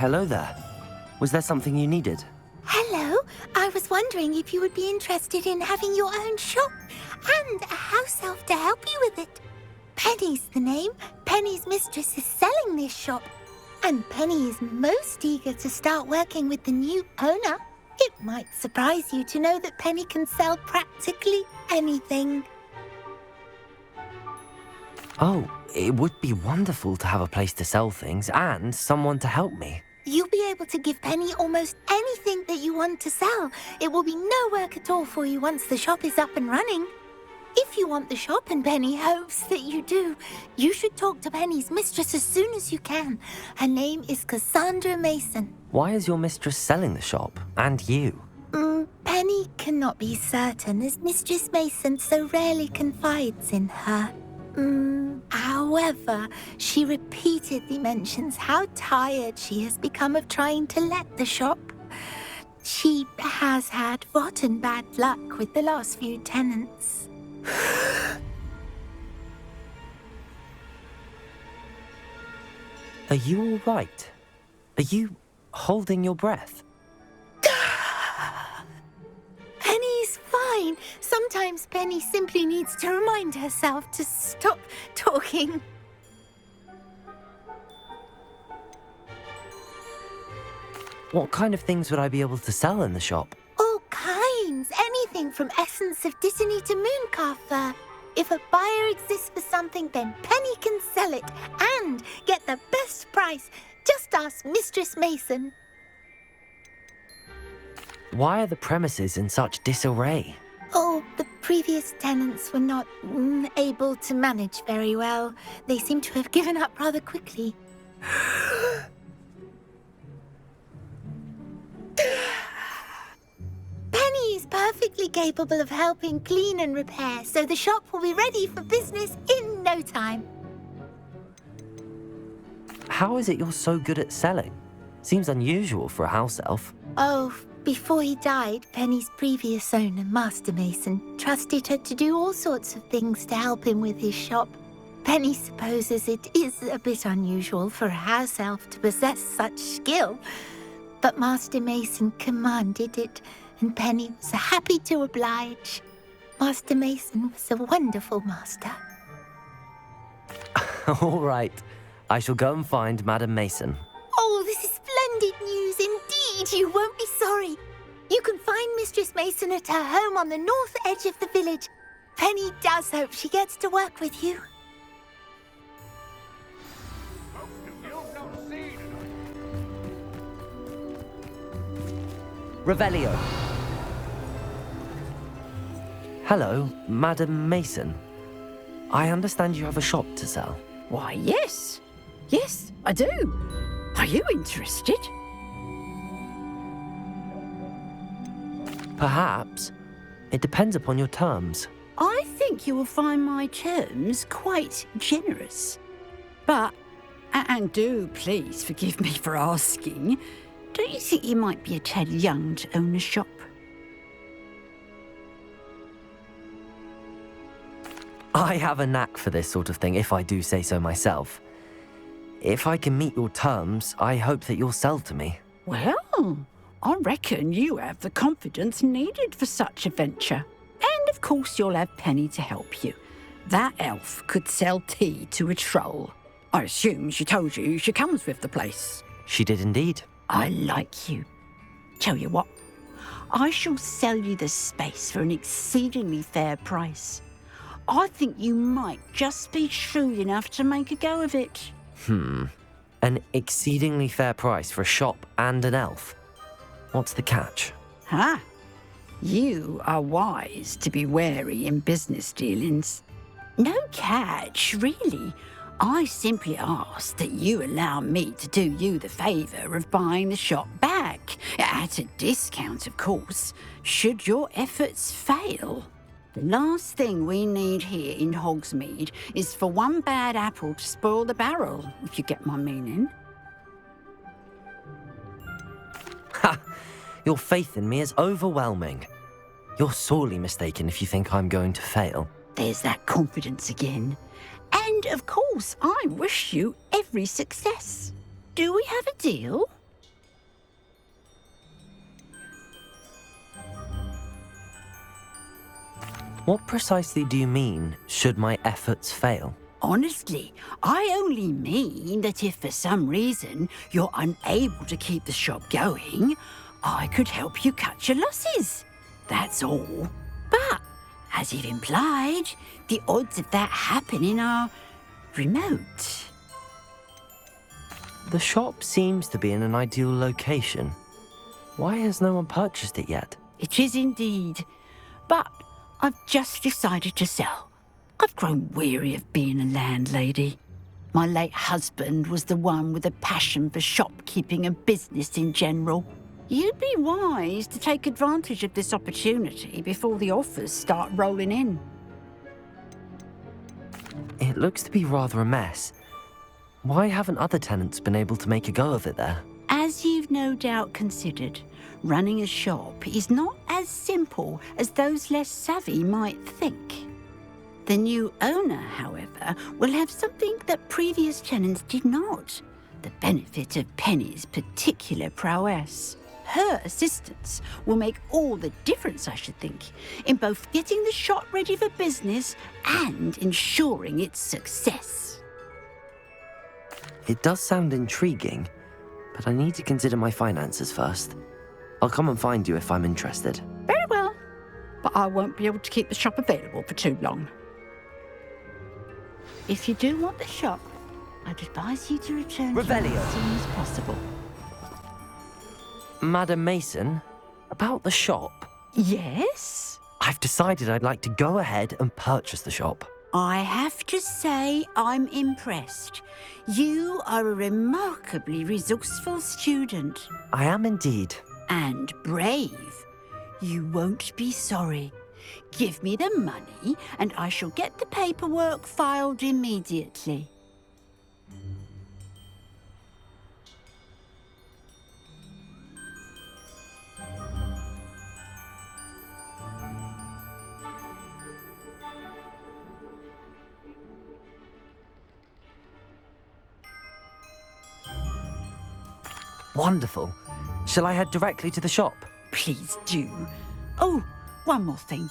hello there. Was there something you needed? Hello. I was wondering if you would be interested in having your own shop and a house elf to help you with it. Penny's the name. Penny's mistress is selling this shop. And Penny is most eager to start working with the new owner. It might surprise you to know that Penny can sell practically anything. Oh, it would be wonderful to have a place to sell things and someone to help me. You'll be able to give Penny almost anything that you want to sell. It will be no work at all for you once the shop is up and running. If you want the shop and Penny hopes that you do, you should talk to Penny's mistress as soon as you can. Her name is Cassandra Mason. Why is your mistress selling the shop? And you? Penny cannot be certain as Mistress Mason so rarely confides in her. However, she repeatedly mentions how tired she has become of trying to let the shop. She has had rotten bad luck with the last few tenants. Are you all right? Are you holding your breath? Penny's fine. Sometimes Penny simply needs to remind herself to stop talking. What kind of things would I be able to sell in the shop? All kinds. Anything from essence of Dittany to Mooncalf fur. If a buyer exists for something, then Penny can sell it and get the best price. Just ask Mistress Mason. Why are the premises in such disarray? Oh, the previous tenants were not able to manage very well. They seem to have given up rather quickly. Penny is perfectly capable of helping clean and repair, so the shop will be ready for business in no time. How is it you're so good at selling? Seems unusual for a house elf. Oh, before he died, Penny's previous owner, Master Mason, trusted her to do all sorts of things to help him with his shop. Penny supposes it is a bit unusual for a house elf to possess such skill, but Master Mason commanded it, and Penny was happy to oblige. Master Mason was a wonderful master. All right. I shall go and find Madam Mason. Oh, this is splendid news indeed. You won't be sorry. You can find Mistress Mason at her home on the north edge of the village. Penny does hope she gets to work with you. Revelio. Hello, Madam Mason. I understand you have a shop to sell. Why, yes. Yes, I do. Are you interested? Perhaps. It depends upon your terms. I think you will find my terms quite generous. But, and do please forgive me for asking, don't you think you might be a tad young to own a shop? I have a knack for this sort of thing, if I do say so myself. If I can meet your terms, I hope that you'll sell to me. Well, I reckon you have the confidence needed for such a venture. And of course you'll have Penny to help you. That elf could sell tea to a troll. I assume she told you she comes with the place. She did indeed. I like you. Tell you what, I shall sell you the space for an exceedingly fair price. I think you might just be shrewd enough to make a go of it. An exceedingly fair price for a shop and an elf. What's the catch? You are wise to be wary in business dealings. No catch, really. I simply ask that you allow me to do you the favour of buying the shop back, at a discount, of course, should your efforts fail. The last thing we need here in Hogsmeade is for one bad apple to spoil the barrel, if you get my meaning. Ha! Your faith in me is overwhelming. You're sorely mistaken if you think I'm going to fail. There's that confidence again. And, of course, I wish you every success. Do we have a deal? What precisely do you mean, should my efforts fail? Honestly, I only mean that if for some reason you're unable to keep the shop going, I could help you cut your losses. That's all. But, as you've implied, the odds of that happening are remote. The shop seems to be in an ideal location. Why has no one purchased it yet? It is indeed. But I've just decided to sell. I've grown weary of being a landlady. My late husband was the one with a passion for shopkeeping and business in general. You'd be wise to take advantage of this opportunity before the offers start rolling in. It looks to be rather a mess. Why haven't other tenants been able to make a go of it there? As you've no doubt considered, running a shop is not as simple as those less savvy might think. The new owner, however, will have something that previous tenants did not. The benefit of Penny's particular prowess. Her assistance will make all the difference, I should think, in both getting the shop ready for business and ensuring its success. It does sound intriguing, but I need to consider my finances first. I'll come and find you if I'm interested. Very well, but I won't be able to keep the shop available for too long. If you do want the shop, I'd advise you to return to it Revelio. as soon as possible. Madam Mason, about the shop. Yes? I've decided I'd like to go ahead and purchase the shop. I have to say I'm impressed. You are a remarkably resourceful student. I am indeed. And brave. You won't be sorry. Give me the money, and I shall get the paperwork filed immediately. Wonderful. Shall I head directly to the shop? Please do. Oh, one more thing.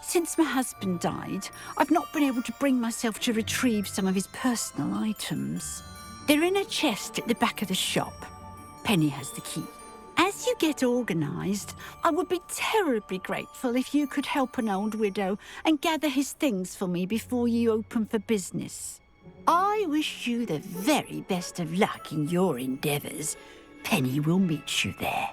Since my husband died, I've not been able to bring myself to retrieve some of his personal items. They're in a chest at the back of the shop. Penny has the key. As you get organised, I would be terribly grateful if you could help an old widow and gather his things for me before you open for business. I wish you the very best of luck in your endeavours. Penny will meet you there.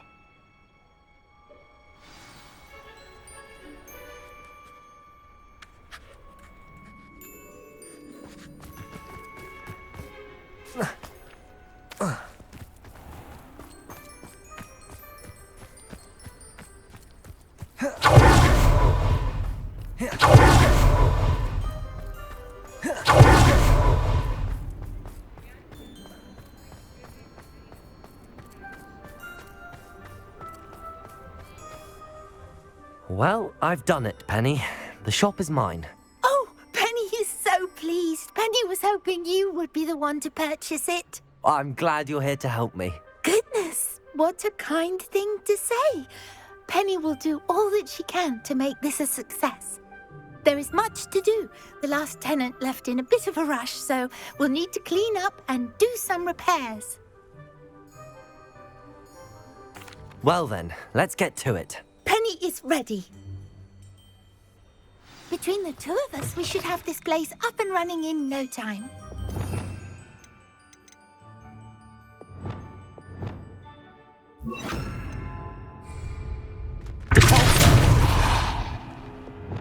Well, I've done it, Penny. The shop is mine. Oh, Penny is so pleased. Penny was hoping you would be the one to purchase it. I'm glad you're here to help me. Goodness, what a kind thing to say. Penny will do all that she can to make this a success. There is much to do. The last tenant left in a bit of a rush, so we'll need to clean up and do some repairs. Well then, let's get to it. Penny is ready. Between the two of us, we should have this place up and running in no time.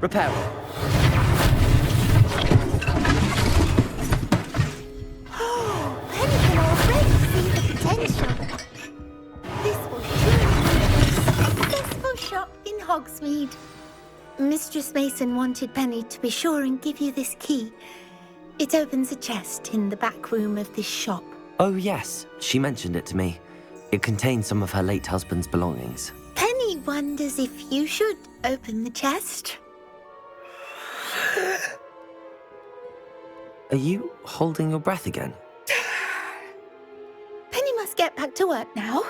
Repair. Penny can already see the potential. This will surely be a successful shop in Hogsmeade. Mistress Mason wanted Penny to be sure and give you this key. It opens a chest in the back room of this shop. Oh yes, she mentioned it to me. It contains some of her late husband's belongings. Penny wonders if you should open the chest. Are you holding your breath again? Penny must get back to work now.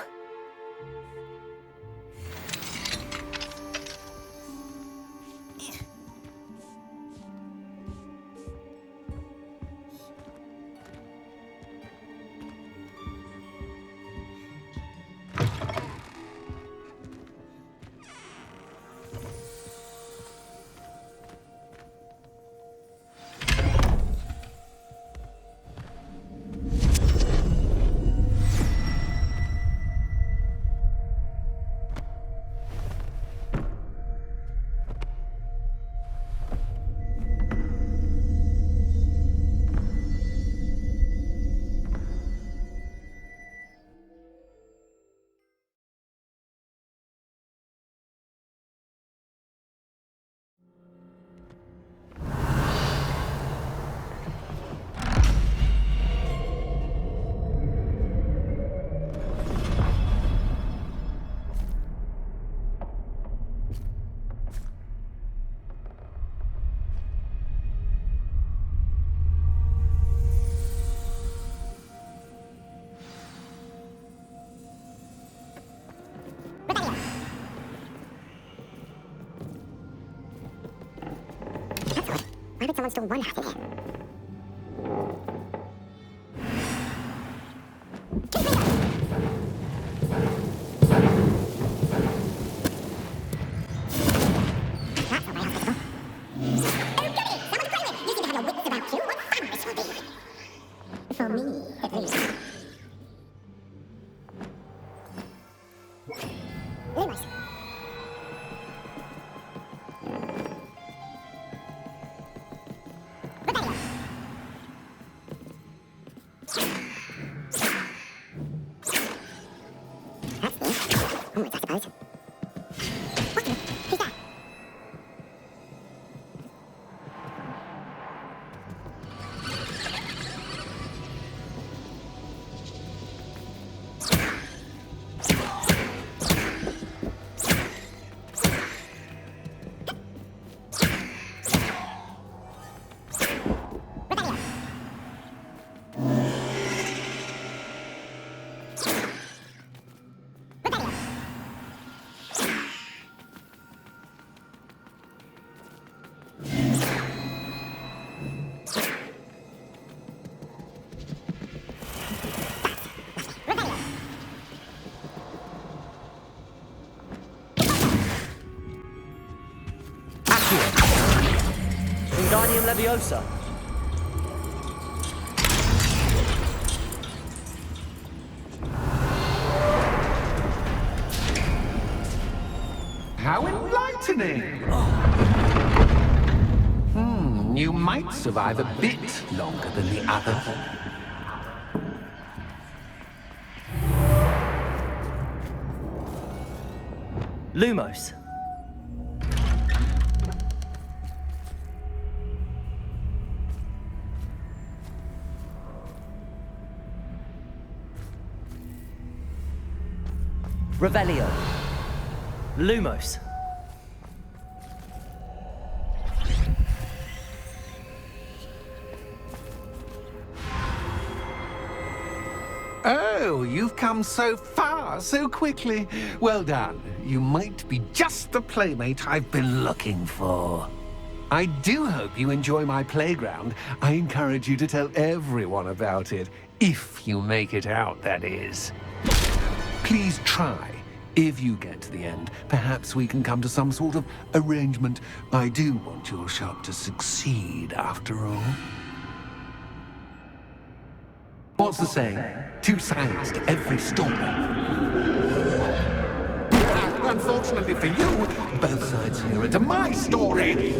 Why would someone store one hat in here? Levioso. How enlightening! You might survive a bit longer than the other. Lumos. Revelio. Lumos. Oh, you've come so far so quickly. Well done. You might be just the playmate I've been looking for. I do hope you enjoy my playground. I encourage you to tell everyone about it. If you make it out, that is. Please try. If you get to the end, perhaps we can come to some sort of arrangement. I do want your shop to succeed, after all. What's the saying? Two sides to every story. Unfortunately for you, both sides here are to my story.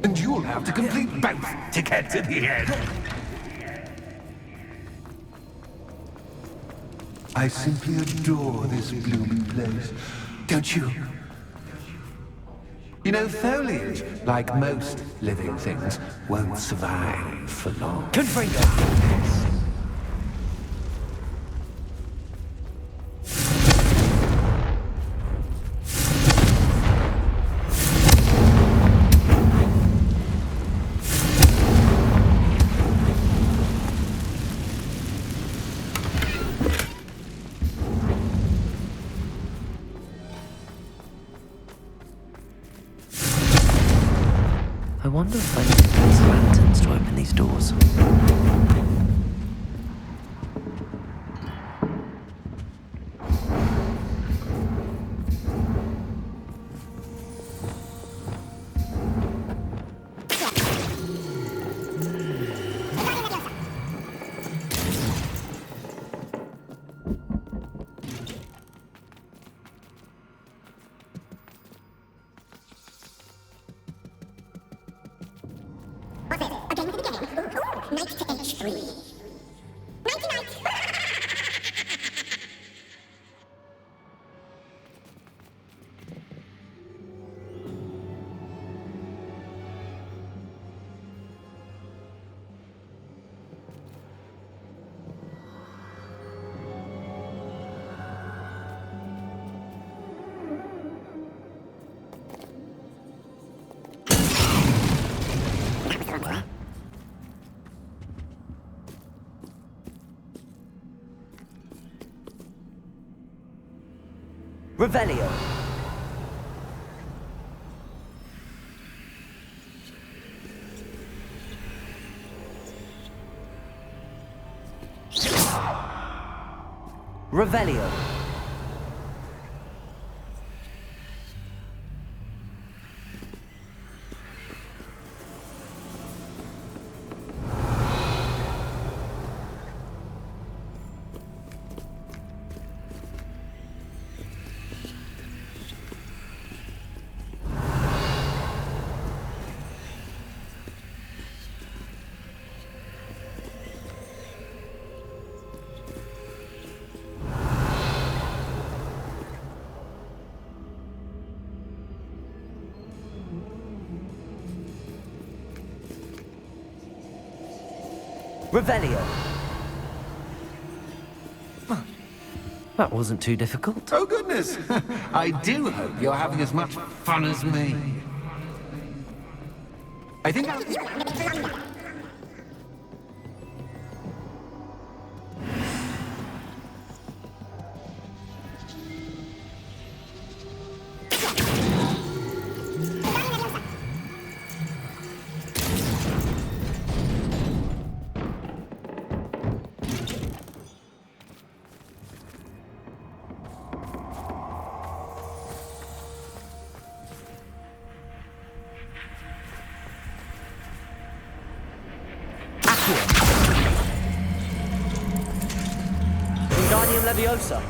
And you'll have to complete both to get to the end. I simply adore this blooming place, don't you? You know, foliage, like most living things, won't survive for long. Confringo. I wonder if I need to place lanterns to open these doors. Knight to H3. Nighty-night! Revelio. Revelio. Revelio. That wasn't too difficult. Oh, goodness. I do hope you're having as much fun as me. I think I'll... Levioso.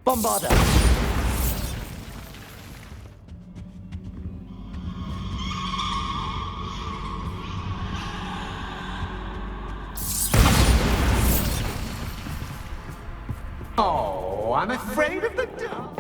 Bombarda. Oh, I'm afraid of the dark.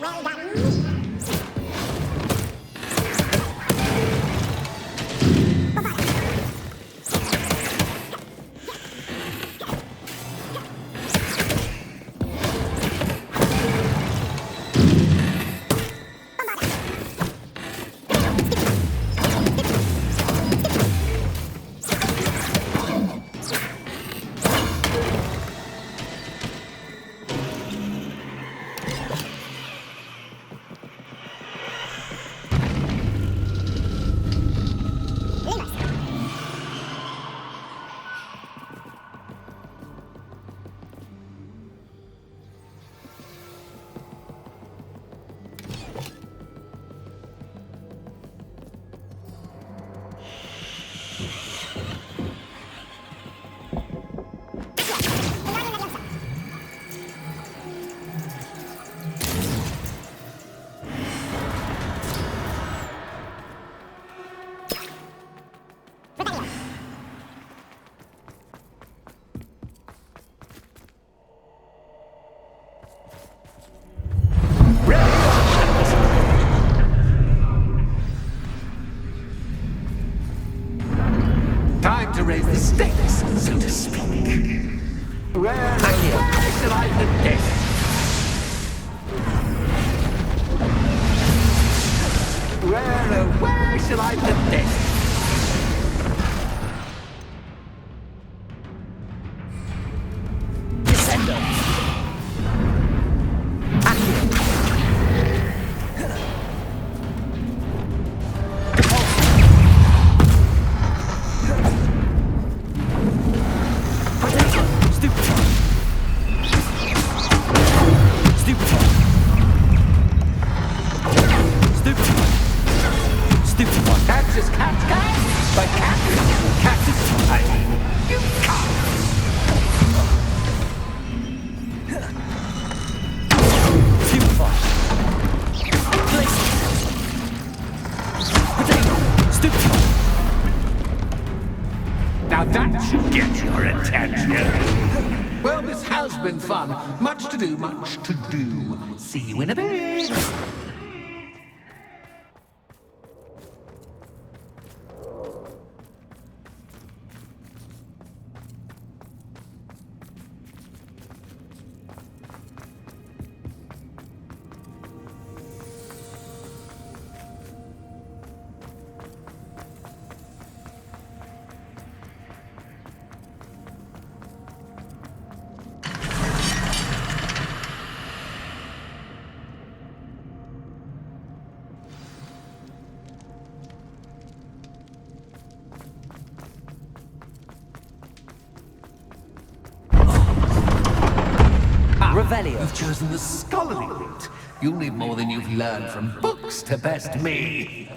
Well done. Time to raise the stakes, so to speak. Where shall I put this? Where shall I put this? Now that should get your attention. Well, this has been fun. Much to do, much to do. See you in a bit. Revelio. You've chosen the scholarly route. You'll need more than you've learned from books to best me.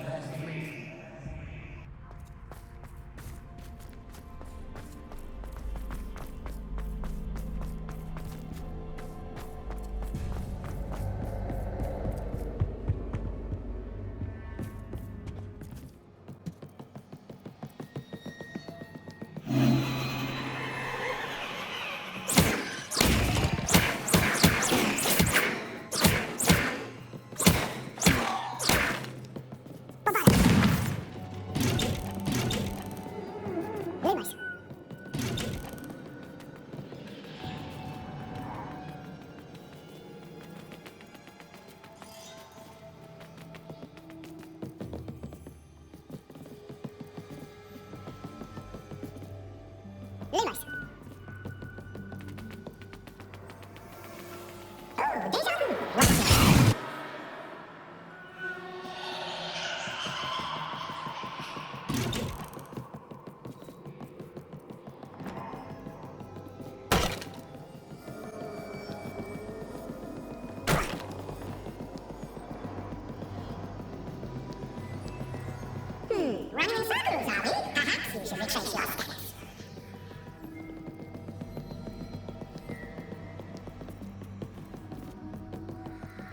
Running in circles, are we? Perhaps you should retrace your steps.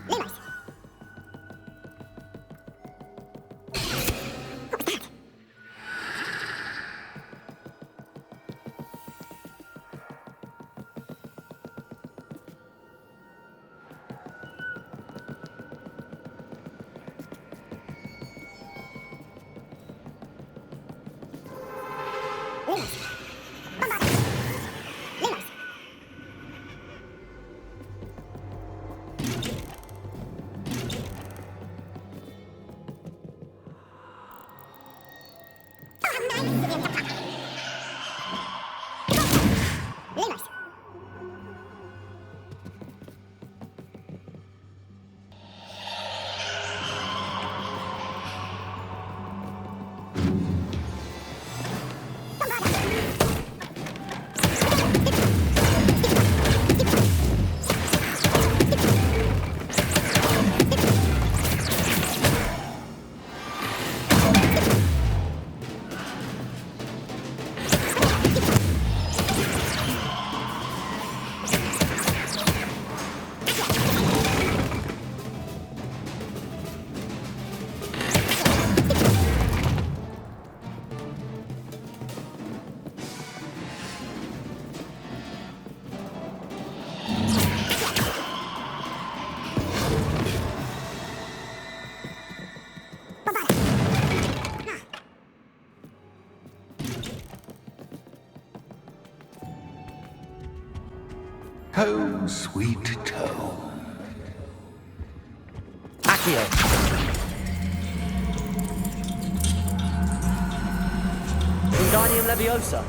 Lumos. What was that? Home, sweet home. Accio. Wingardium Leviosa.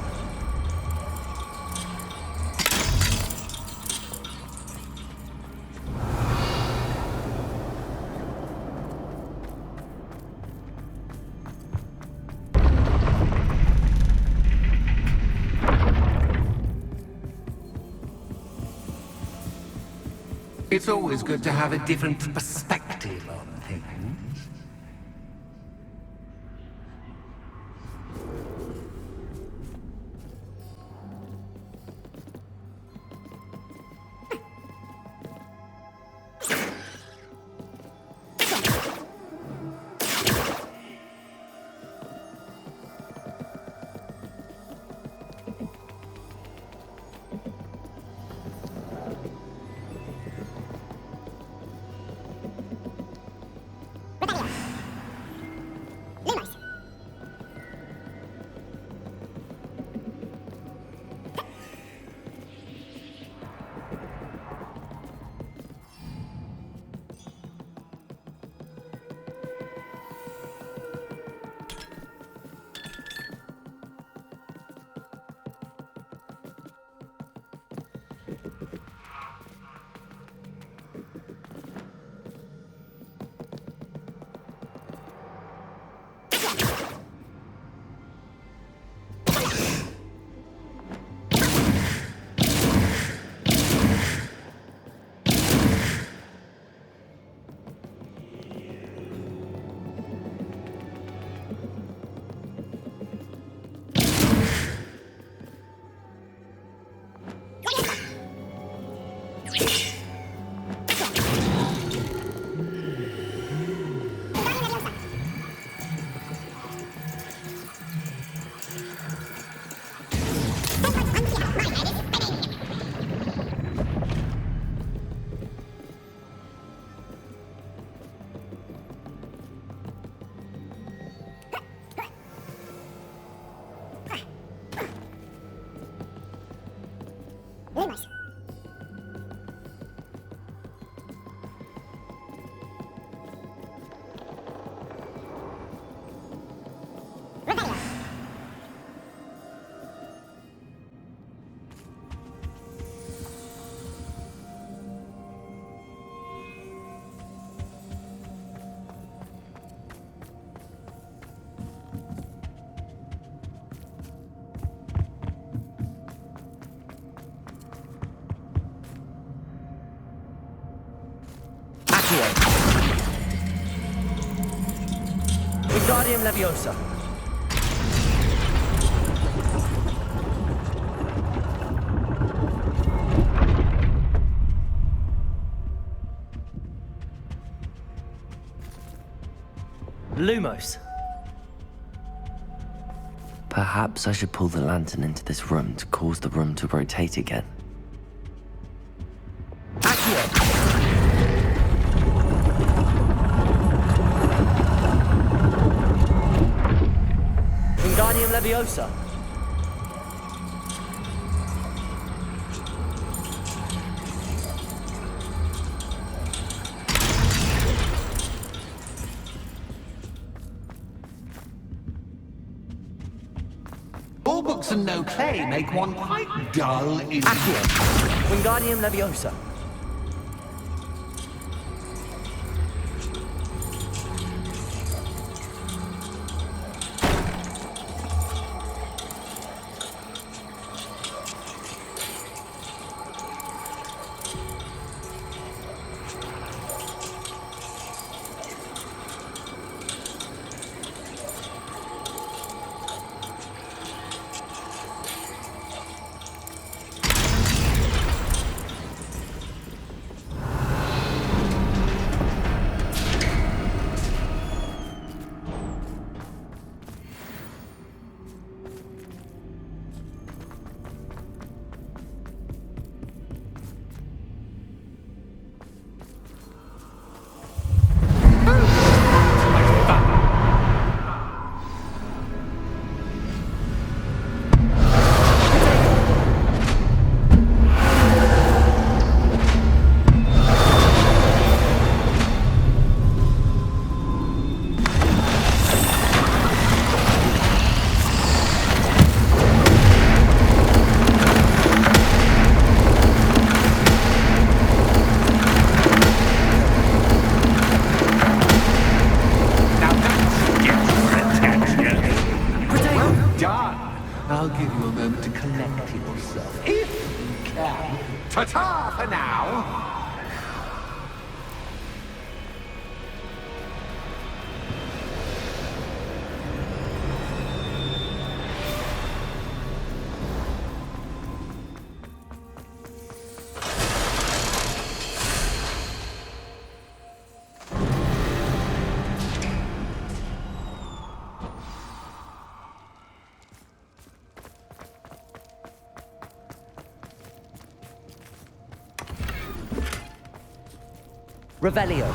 It's always good to have a different perspective on things. Accio. Wingardium Leviosa. Lumos. Perhaps I should pull the lantern into this room to cause the room to rotate again. Accio. Wingardium Leviosa. All books and no play make one quite dull indeed. Accio. Wingardium Leviosa. I'll give you a moment to collect yourself, if you can. Ta-ta for now! Revelio.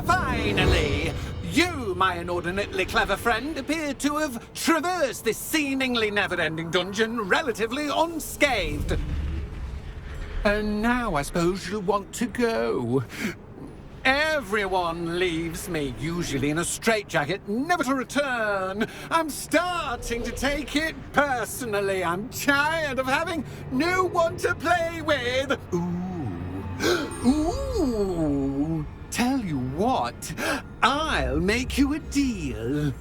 Finally! You, my inordinately clever friend, appear to have traversed this seemingly never-ending dungeon relatively unscathed. And now I suppose you'll want to go. Everyone leaves me, usually in a straitjacket, never to return. I'm starting to take it personally. I'm tired of having no one to play with. Ooh. Tell you what, I'll make you a deal.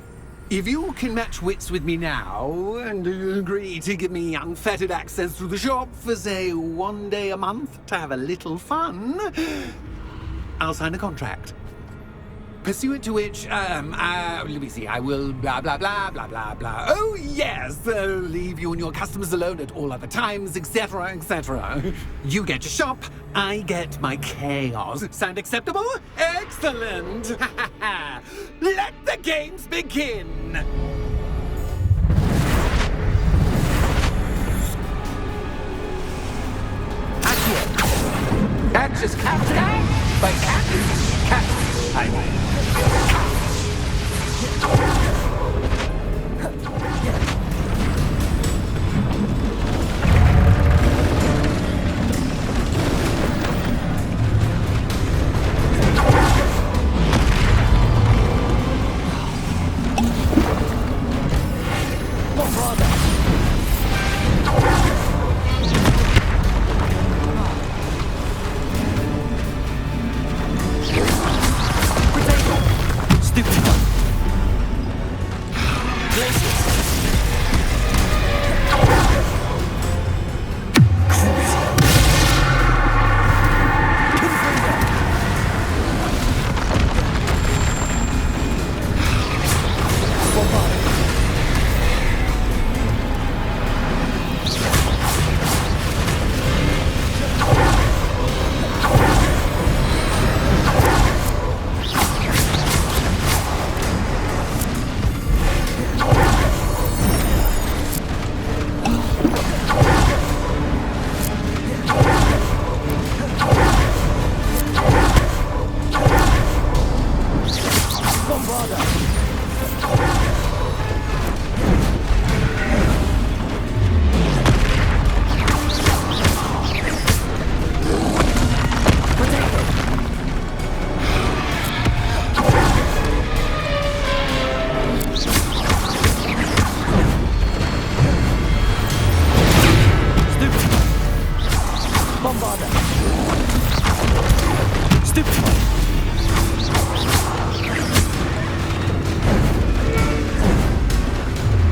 If you can match wits with me now, and agree to give me unfettered access to the shop for, say, 1 day a month to have a little fun, I'll sign a contract. Pursuant to which, let me see, I will blah, blah, blah, blah, blah, blah. Oh, yes, leave you and your customers alone at all other times, etc., etc. You get your shop, I get my chaos. Sound acceptable? Excellent! Let the games begin! Accio! Catch is captain, but cat is cat. Bombarda! Stupefy!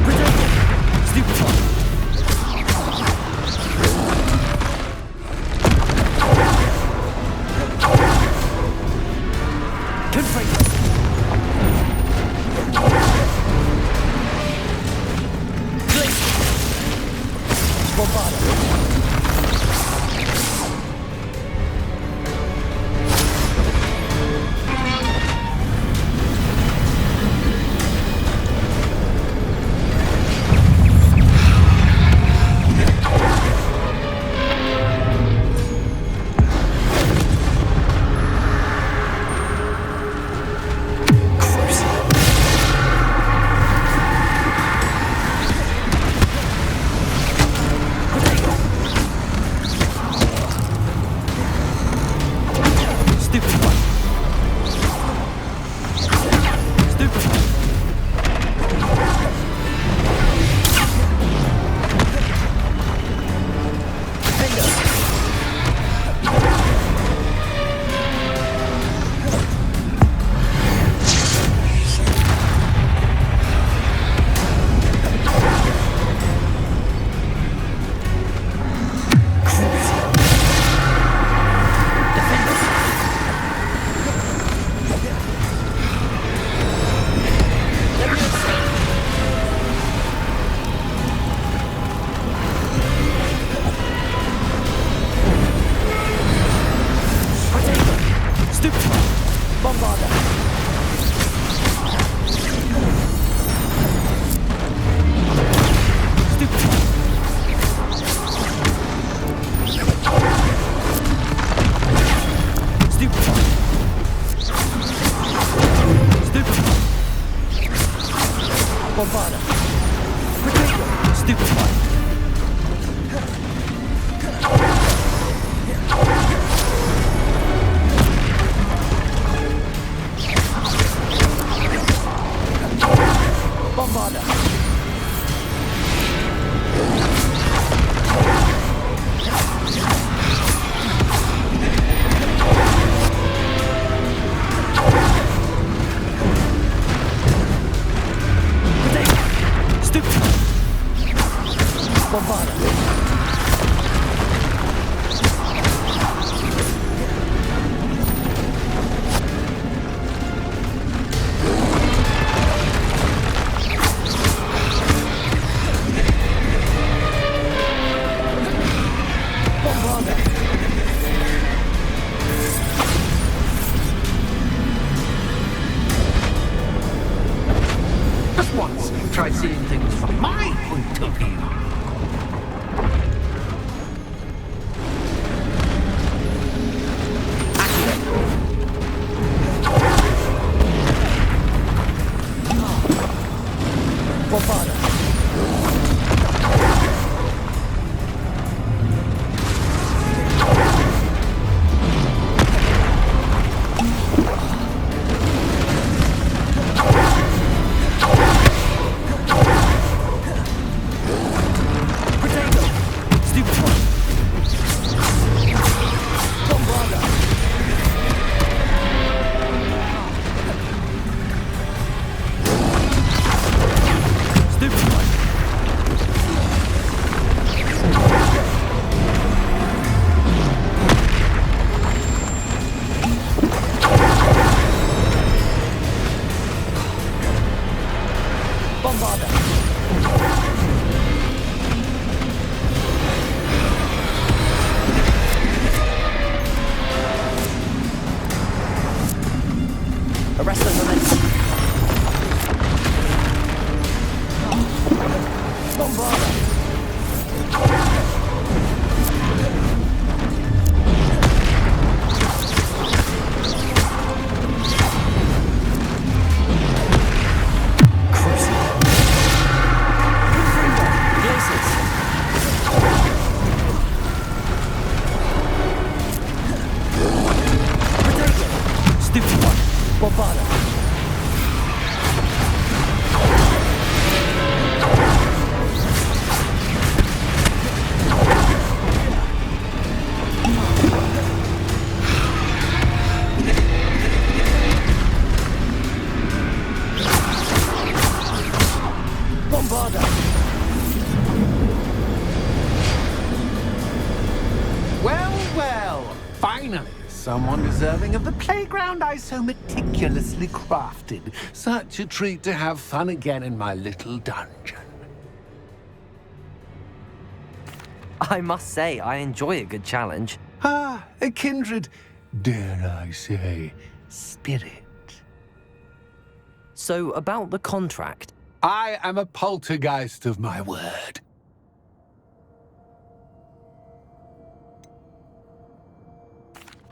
Protego! Stupefy! Confronting! Finally, someone deserving of the playground I so meticulously crafted. Such a treat to have fun again in my little dungeon. I must say, I enjoy a good challenge. Ah, a kindred, dare I say, spirit. So, about the contract. I am a poltergeist of my word.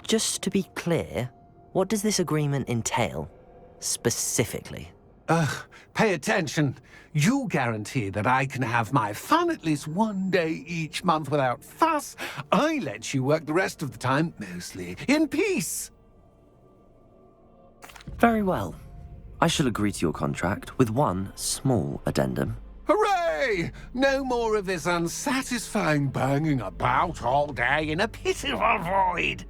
Just to be clear, what does this agreement entail, specifically? Pay attention. You guarantee that I can have my fun at least one day each month without fuss. I let you work the rest of the time, mostly in peace. Very well. I shall agree to your contract with one small addendum. Hooray! No more of this unsatisfying banging about all day in a pitiful void.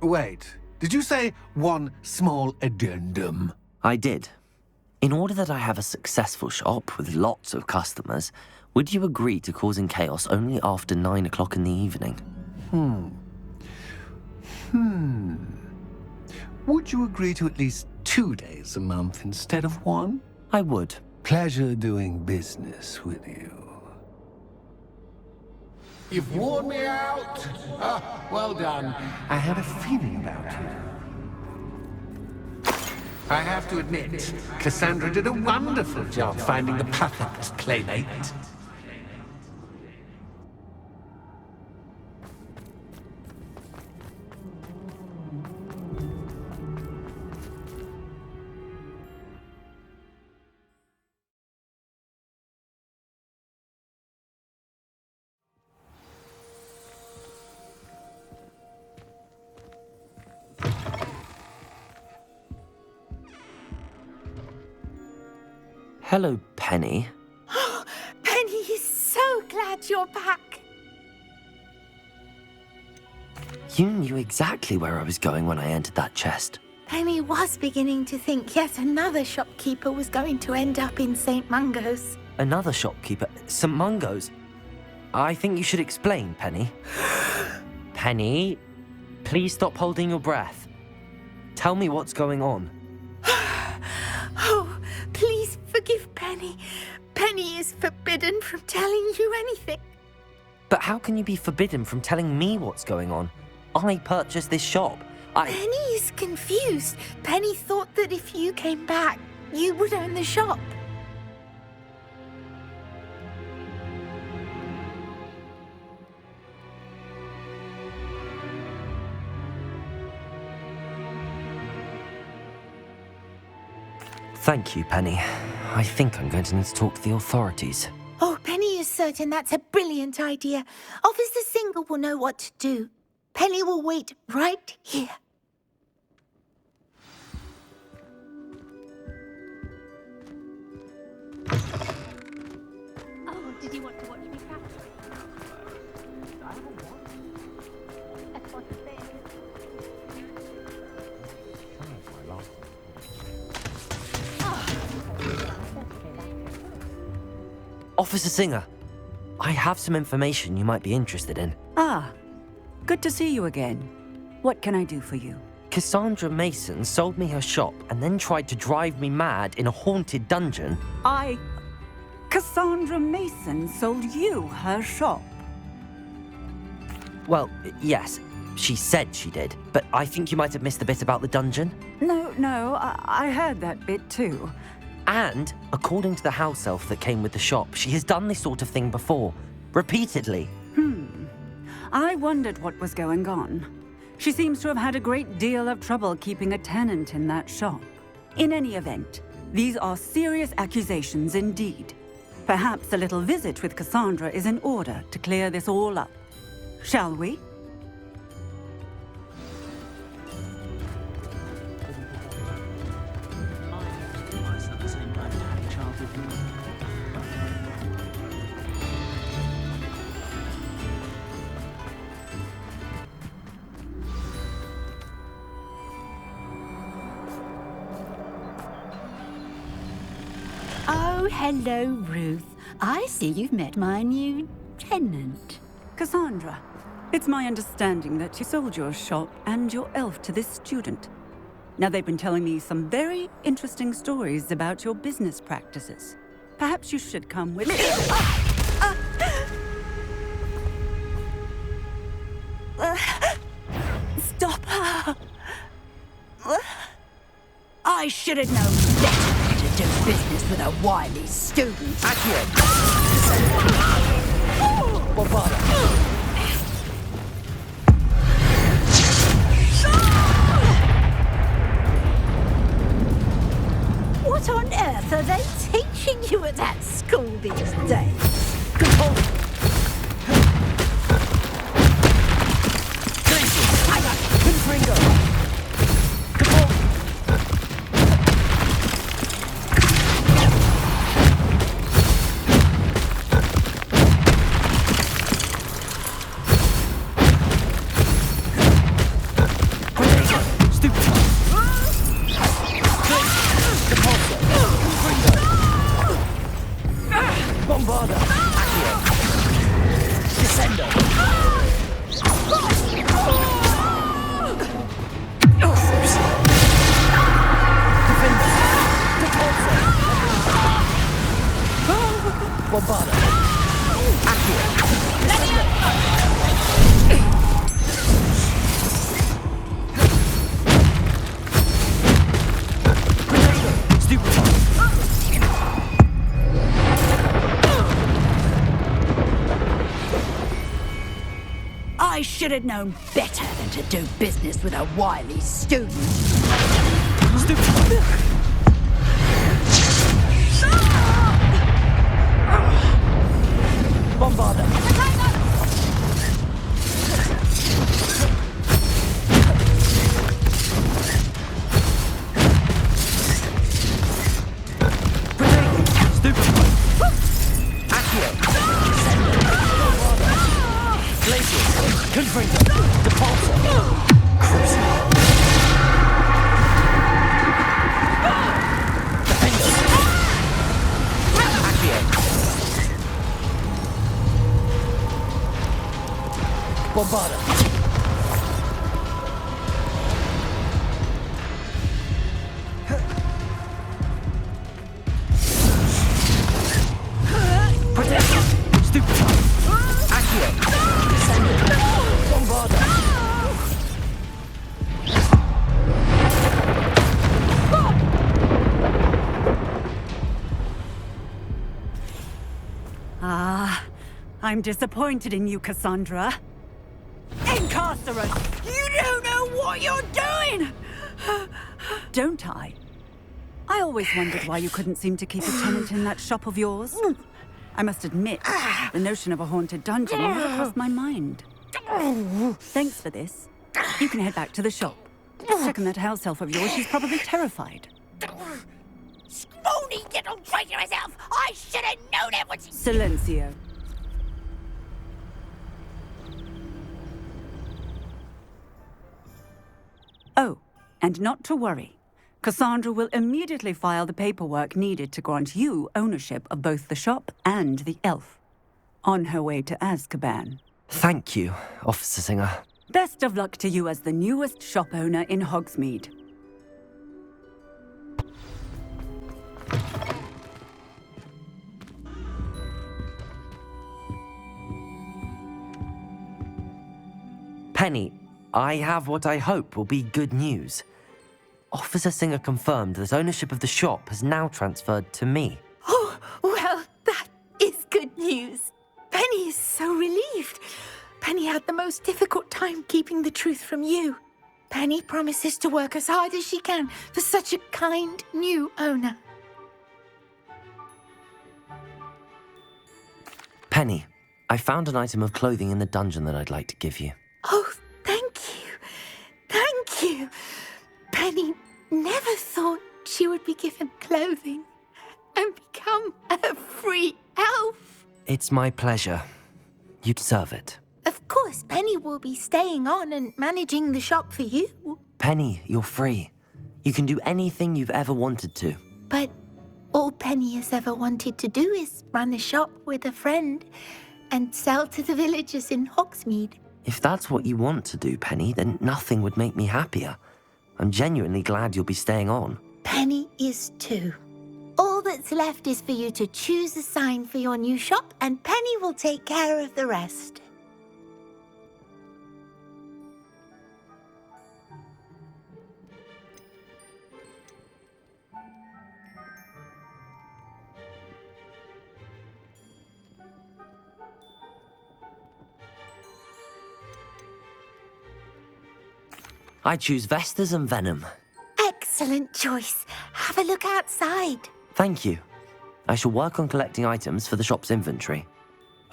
Wait, did you say one small addendum? I did. In order that I have a successful shop with lots of customers, would you agree to causing chaos only after 9 o'clock in the evening? Would you agree to at least 2 days a month instead of one? I would. Pleasure doing business with you. You've worn me out. Well done. I had a feeling about you. I have to admit, Cassandra did a wonderful job finding the perfect playmate. Hello, Penny. Penny is so glad you're back. You knew exactly where I was going when I entered that chest. Penny was beginning to think yet another shopkeeper was going to end up in St. Mungo's. Another shopkeeper, St. Mungo's. I think you should explain, Penny. Penny, please stop holding your breath. Tell me what's going on. Oh, please forgive Penny. Penny is forbidden from telling you anything. But how can you be forbidden from telling me what's going on? I purchased this shop. Penny is confused. Penny thought that if you came back, you would own the shop. Thank you, Penny. I think I'm going to need to talk to the authorities. Oh, Penny is certain that's a brilliant idea. Officer Singer will know what to do. Penny will wait right here. Oh, did you want to watch me practice? That's what the thing is. Officer Singer, I have some information you might be interested in. Ah, good to see you again. What can I do for you? Cassandra Mason sold me her shop and then tried to drive me mad in a haunted dungeon. Cassandra Mason sold you her shop? Well, yes, she said she did, but I think you might have missed the bit about the dungeon. No, I heard that bit too. And, according to the house elf that came with the shop, she has done this sort of thing before. Repeatedly. I wondered what was going on. She seems to have had a great deal of trouble keeping a tenant in that shop. In any event, these are serious accusations indeed. Perhaps a little visit with Cassandra is in order to clear this all up. Shall we? Oh, hello, Ruth. I see you've met my new tenant. Cassandra, It's my understanding that you sold your shop and your elf to this student. Now, they've been telling me some very interesting stories about your business practices. Perhaps you should come with me. Stop her! I should have known better to do business with a wily student. What on earth are they teaching you at that school these days? I should have known better than to do business with a wily student. Bombarder! I'm disappointed in you, Cassandra. Incarcerate! You don't know what you're doing! Don't I? I always wondered why you couldn't seem to keep a tenant in that shop of yours. I must admit, the notion of a haunted dungeon never crossed my mind. Thanks for this. You can head back to the shop. Check on that house elf of yours, she's probably terrified. Spoony little traitor herself! I should have known it was... Silencio. Oh, and not to worry. Cassandra will immediately file the paperwork needed to grant you ownership of both the shop and the elf. On her way to Azkaban. Thank you, Officer Singer. Best of luck to you as the newest shop owner in Hogsmeade. Penny, I have what I hope will be good news. Officer Singer confirmed that ownership of the shop has now transferred to me. Oh, well, that is good news. Penny is so relieved. Penny had the most difficult time keeping the truth from you. Penny promises to work as hard as she can for such a kind new owner. Penny, I found an item of clothing in the dungeon that I'd like to give you. Oh, thank you. Thank you. Penny never thought she would be given clothing and become a free elf. It's my pleasure. You deserve it. Of course, Penny will be staying on and managing the shop for you. Penny, you're free. You can do anything you've ever wanted to. But all Penny has ever wanted to do is run a shop with a friend and sell to the villagers in Hogsmeade. If that's what you want to do, Penny, then nothing would make me happier. I'm genuinely glad you'll be staying on. Penny is too. All that's left is for you to choose a sign for your new shop, and Penny will take care of the rest. I choose Vestas and Venom. Excellent choice. Have a look outside. Thank you. I shall work on collecting items for the shop's inventory.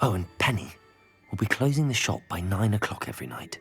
Oh, and Penny, we'll be closing the shop by 9 o'clock every night.